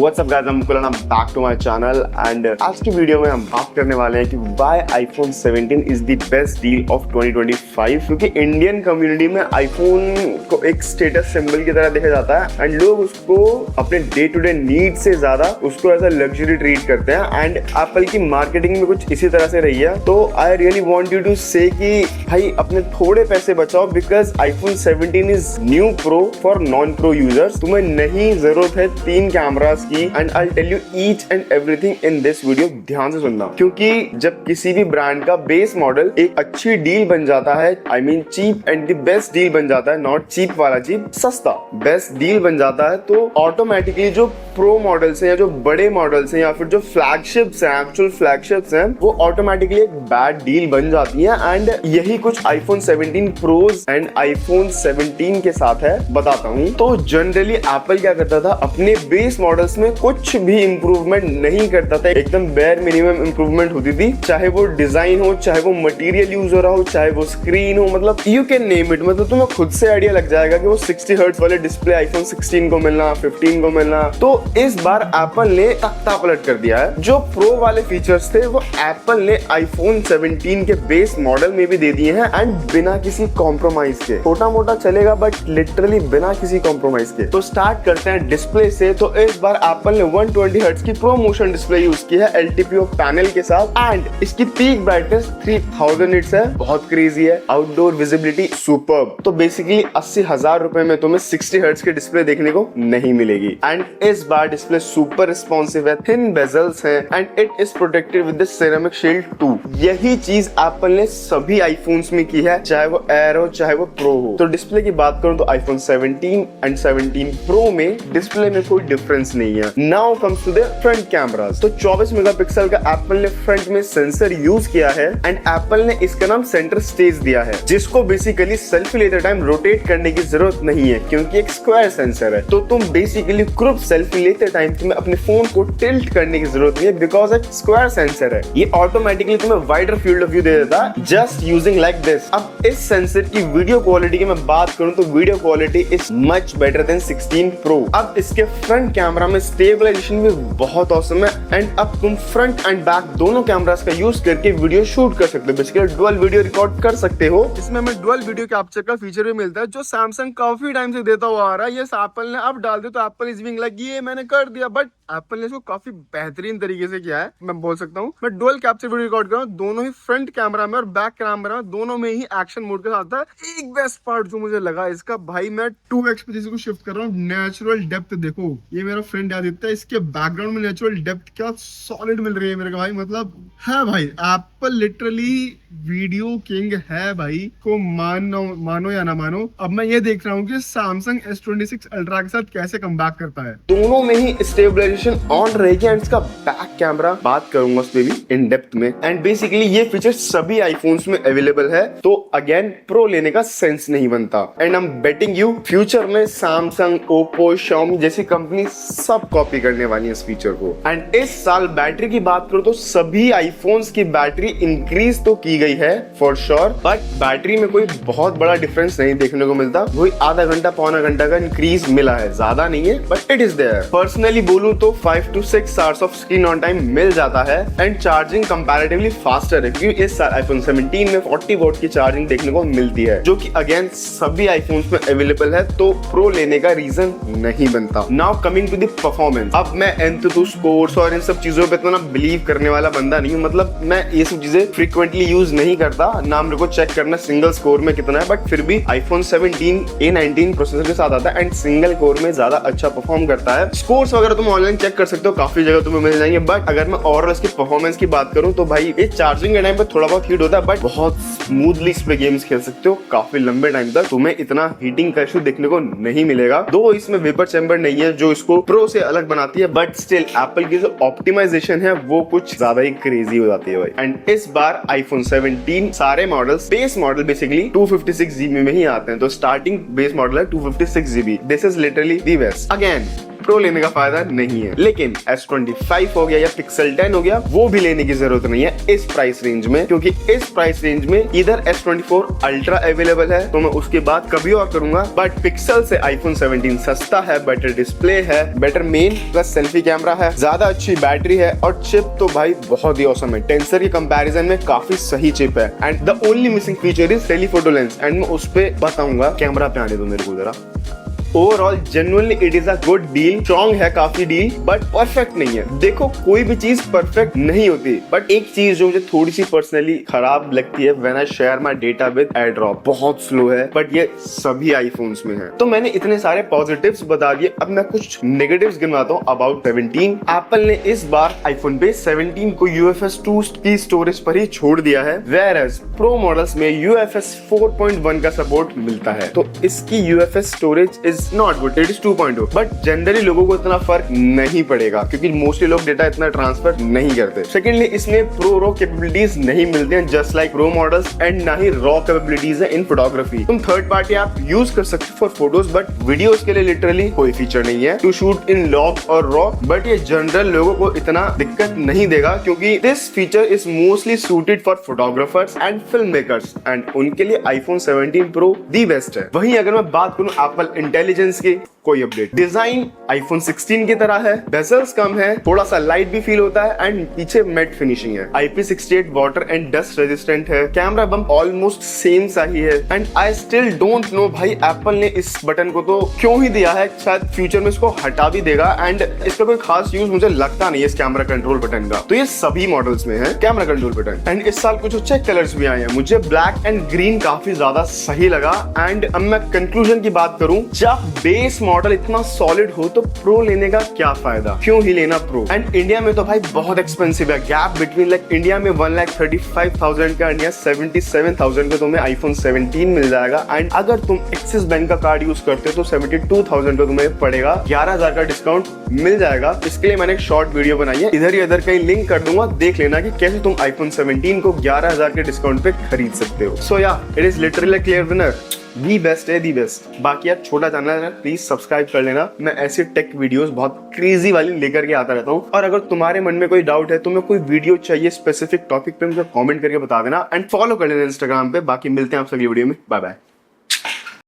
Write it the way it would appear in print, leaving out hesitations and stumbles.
What's up guys, I'm Mukul and I'm back to my channel and आज की video में हम बात करने वाले हैं कि why iPhone 17 is the best deal of 2025। क्योंकि इंडियन कम्युनिटी में iPhone को एक स्टेटस सिंबल की तरह देखा जाता है एंड लोग उसको अपने डे टू डे नीड से ज्यादा उसको एज अ लग्जरी ट्रीट करते हैं एंड एप्पल की मार्केटिंग में कुछ इसी तरह से रही है। तो I really want you to say कि भाई अपने थोड़े पैसे बचाओ because iPhone 17 is new pro for non pro users. तुम्हें नहीं जरूरत है 3 कैमरास की and I tell you each and everything in this video. ध्यान से सुनना, क्योंकि जब किसी भी ब्रांड का बेस मॉडल एक अच्छी डील बन जाता है, I mean cheap and the best deal बन जाता है, नॉट चीप वाला चीप, सस्ता बेस्ट डील बन जाता है, तो ऑटोमेटिकली जो प्रो मॉडल्स हैं या जो बड़े मॉडल्स हैं या फिर जो फ्लैगशिप्स हैं, एक्चुअल फ्लैगशिप्स हैं, वो ऑटोमेटिकली एक बैड डील बन जाती है। एंड यही कुछ iPhone 17 प्रोज एंड iPhone 17 के साथ है, बताता हूँ। तो जनरली एप्पल क्या करता था, अपने बेस मॉडल्स में कुछ भी इंप्रूवमेंट नहीं करता था, एकदम बेयर मिनिमम इंप्रूवमेंट होती थी, चाहे वो डिजाइन हो, चाहे वो मटेरियल यूज हो रहा हो, चाहे वो स्क्रीन हो, मतलब यू कैन नेम इट। मतलब तुम्हें खुद से आइडिया लग जाएगा कि वो 60 हर्ट्ज वाले डिस्प्ले iPhone 16 को मिलना, 15 को मिलना। तो इस बार एप्पल ने तख्ता पलट कर दिया है। जो प्रो वाले फीचर्स थे वो एप्पल ने iPhone 17 के बेस मॉडल में भी दे दिए हैं एंड बिना किसी कॉम्प्रोमाइज के। छोटा मोटा चलेगा बट लिटरली बिना किसी कॉम्प्रोमाइज के। तो स्टार्ट करते हैं डिस्प्ले से। तो इस बार एप्पल ने 120 हर्ट्ज की प्रो मोशन डिस्प्ले यूज की है LTPO पैनल के साथ एंड इसकी पीक ब्राइटनेस 3000 निट्स है, बहुत क्रेजी है। Outdoor visibility superb. तो बेसिकली 80,000 रुपए में तुम्हें 60 हर्ट्ज की डिस्प्ले देखने को नहीं मिलेगी एंड इस बार डिस्प्ले सुपर रिस्पॉन्सिव है, थिन बेजल्स हैं and it is protected with the ceramic shield 2। यही चीज एप्पल ने सभी आईफोन्स में की है, चाहे वो एयर हो चाहे वो प्रो हो। तो डिस्प्ले की बात करूं तो iPhone 17 एंड 17 प्रो में डिस्प्ले में कोई डिफरेंस नहीं है। Now comes to the front cameras. तो 24 मेगापिक्सल का एप्पल ने फ्रंट में सेंसर यूज किया है एंड एप्पल ने इसका नाम सेंटर स्टेज दिया है, जिसको बेसिकली सेल्फी लेते टाइम रोटेट करने की जरूरत नहीं है क्योंकि एक स्क्वायर सेंसर है। तो तुम बेसिकली ग्रुप सेल्फी लेते टाइम तुम्हें अपने फोन को टिल्ट करने की जरूरत नहीं है बिकॉज एक स्क्वायर सेंसर है। ये ऑटोमेटिकली तुम्हें वाइडर फील्ड ऑफ व्यू दे देता है जस्ट यूजिंग लाइक दिस। अब इस सेंसर की वीडियो क्वालिटी की मैं बात करूं तो video quality is much better than 16 pro. अब इसके फ्रंट कैमरा में स्टेबलाइजेशन भी बहुत ऑसम है एंड अब तुम फ्रंट एंड बैक दोनों कैमरास का यूज करके वीडियो शूट कर सकते हो, बेसिकली डुअल वीडियो रिकॉर्ड कर सकते हो। इसमें हमें डुअल वीडियो कैप्चर का फीचर भी मिलता है जो सैमसंग काफी टाइम से देता हुआ आ रहा है। ये एप्पल ने अब डाल दिया तो एप्पल इज बीइंग लाइक ये मैंने कर दिया, बट एप्पल ने इसको काफी बेहतरीन तरीके से किया है। मैं बोल सकता हूँ मैं डुअल कैप्चर वीडियो रिकॉर्ड कर रहा हूँ, दोनों ही फ्रंट कैमरा में और बैक कैमरा में, दोनों में ही एक्शन मोड के साथ था। एक बेस्ट पार्ट जो मुझे लगा इसका, भाई मैं 2x पे जैसे को शिफ्ट कर रहा हूँ, नेचुरल डेप्थ देखो। ये मेरा फ्रेंड आदित्य, इसके बैकग्राउंड में नेचुरल डेप्थ क्या सॉलिड मिल रही है मेरे को भाई। मतलब है भाई, एप्पल लिटरली वीडियो किंग है भाई, को मानो या ना मानो। अब मैं ये देख रहा हूँ कि सैमसंग S26 अल्ट्रा के साथ कैसे कमबैक करता है। दोनों में ही स्टेबलाइजेशन ऑन रहेगी एंड इसका बैक कैमरा बात करूंगा उस पे भी इन डेप्थ में एंड बेसिकली ये फीचर सभी आईफोन्स में अवेलेबल है। तो अगेन प्रो लेने का सेंस नहीं बनता and I am betting you future में सैमसंग, ओप्पो, Xiaomi जैसी कंपनी सब कॉपी करने वाली है इस फीचर को। एंड इस साल बैटरी की बात करो तो सभी आईफोन्स की बैटरी इंक्रीज तो की गई है फॉर श्योर, बट बैटरी में कोई बहुत बड़ा डिफरेंस नहीं देखने को मिलता। वही आधा घंटा पौना घंटा का इंक्रीज मिला है, ज्यादा नहीं है but it is there. Personally बोलूं तो 5 to 6 hours of screen on time मिल जाता है एंड चार्जिंग कंपैरेटिवली फास्टर है क्योंकि इस साल iPhone 17 में 40 वॉट की चार्जिंग देखने को मिलती है जो कि अगेन सभी आईफोन्स में अवेलेबल है। तो प्रो लेने का रीजन नहीं बनता। Now coming to the performance. अब मैं Antutu स्कोर्स और इन सब चीजों पे इतना बिलीव करने वाला बंदा नहीं हूँ, मतलब मैं ये सब चीजें फ्रीक्वेंटली यूज नहीं करता, ना मेरे को चेक करना सिंगल स्कोर में कितना है, बट फिर भी iPhone 17 A19 प्रोसेसर के साथ आता है एंड सिंगल कोर में ज्यादा अच्छा परफॉर्म करता है। स्कोर्स वगैरह तुम ऑनलाइन चेक कर सकते हो, काफी जगह तुम्हें मिल जाएंगे, बट अगर मैं ओवरऑल इसकी परफॉर्मेंस की बात करूं तो भाई ये चार्जिंग के टाइम पे थोड़ा बहुत हीट होता है बट बहुत स्मूथली इस पे गेम्स खेल सकते हो काफी लंबे टाइम तक, तुम्हें इतना हीटिंग का इशू देखने को नहीं मिलेगा। दो इसमें वेपर चैम्बर नहीं है जो इसको प्रो से अलग बनाती है, बट स्टिल एप्पल की जो ऑप्टिमाइजेशन है वो कुछ ज्यादा ही क्रेजी हो जाती है भाई। एंड इस बार iPhone 17 सारे models, base model basically 256 GB में ही आते हैं। तो स्टार्टिंग बेस मॉडल है 256 GB। This is literally the best. Again pro लेने का फायदा नहीं है। लेकिन S25 हो गया या पिक्सल 10 हो गया, वो भी लेने की जरूरत नहीं है इस प्राइस रेंज में, क्योंकि इस प्राइस रेंज में इधर S24 अल्ट्रा अवेलेबल है, तो मैं उसकी बात कभी और करूंगा। बट पिक्सल से आईफोन 17 सस्ता है, बेटर डिस्प्ले है, better main plus selfie camera है, ज्यादा अच्छी बैटरी है, और चिप तो भाई बहुत ही औसम है। टेंसर के कंपैरिजन में काफी सही चिप है। And the only missing feature is telephoto lens, and मैं उस पे बताऊंगा। कैमरा पे आने दो मेरे को जरा। Overall genuinely it is a good deal, strong है काफी डील, बट परफेक्ट नहीं है। देखो कोई भी चीज परफेक्ट नहीं होती, बट एक चीज जो मुझे थोड़ी सी पर्सनली खराब लगती है, when I share my data with airdrop, बहुत स्लो है, बट ये सभी आईफोन्स में है। तो मैंने इतने सारे पॉजिटिव्स बता दिए, अब मैं कुछ नेगेटिव्स गिनवाता हूँ अबाउट 17। एप्पल ने इस बार आईफोन पे 17 को UFS 2 की स्टोरेज पर ही छोड़ दिया है, whereas प्रो मॉडल्स में UFS 4.1 का सपोर्ट मिलता है। तो इसकी UFS storage is not good, it is 2.0, but generally लोगों को इतना फर्क नहीं पड़ेगा, क्योंकि मोस्टली लोग डेटा इतना ट्रांसफर नहीं करते। सेकेंडली इसमें प्रो रॉ कैपेबिलिटीज नहीं मिलती हैं, just like pro models, and ना ही रॉ कैपेबिलिटीज है इन फोटोग्राफी। तुम थर्ड पार्टी ऐप यूज कर सकते हो फॉर फोटोज, बट वीडियोस के लिए लिटरली कोई फीचर नहीं है टू शूट इन लॉग और रॉ। बट ये जनरल लोगों को इतना दिक्कत नहीं देगा, क्योंकि this feature is mostly suited for photographers and film makers, and उनके लिए आईफोन 17 प्रो दी बेस्ट है। वहीं अगर मैं बात करूं एप्पल इंटेलिजेंस की, कोई अपडेट। डिजाइन आईफोन 16 की तरह है, बेजल्स कम है, थोड़ा सा लाइट भी फील होता है, एंड पीछे मैट फिनिशिंग है। IP68 water and dust resistant है। कैमरा बम्प ऑलमोस्ट सेम सा ही है, and I still don't know भाई एप्पल ने इस बटन को तो क्यों ही दिया है। शायद फ्यूचर में इसको हटा भी देगा, एंड इसका कोई खास यूज मुझे लगता नहीं है इस कैमरा कंट्रोल बटन का। तो ये सभी मॉडल्स में है कैमरा कंट्रोल बटन, एंड इस साल कुछ अच्छे कलर्स भी आए हैं। मुझे ब्लैक एंड ग्रीन काफी ज्यादा सही लगा। एंड अब मैं कंक्लूजन की बात करूं, जब बेस मॉडल इतना सॉलिड हो तो प्रो लेने का क्या फायदा, क्यों ही लेना प्रो। एंड इंडिया में तो भाई बहुत एक्सपेंसिव है, गैप बिटवीन लाइक इंडिया में 1,35,000 का, इंडिया 77,000 का तुम्हें आईफोन 17 मिल जाएगा। एंड अगर तुम एक्सिस बैंक का कार्ड यूज करते हो तो 72,000 का तुम्हें पड़ेगा, 11,000 का डिस्काउंट मिल जाएगा। इसके लिए मैंने एक शॉर्ट वीडियो बनाई है, इधर ही इधर कहीं लिंक कर दूंगा, देख लेना कि कैसे तुम आईफोन 17 को 11,000 के डिस्काउंट पे खरीद सकते हो। सो या it is literally clear winner, the best है, दी बेस्ट। बाकी यार छोटा चैनल है, प्लीज सब्सक्राइब कर लेना। मैं ऐसे टेक वीडियोस बहुत क्रेजी वाली लेकर के आता रहता हूँ। और अगर तुम्हारे मन में कोई डाउट है, तुम्हें कोई वीडियो चाहिए स्पेसिफिक टॉपिक पे, मुझे कमेंट करके बता देना, एंड फॉलो कर लेना इंस्टाग्राम पे। बाकी मिलते हैं आपसे अगली वीडियो में, बाय बाय।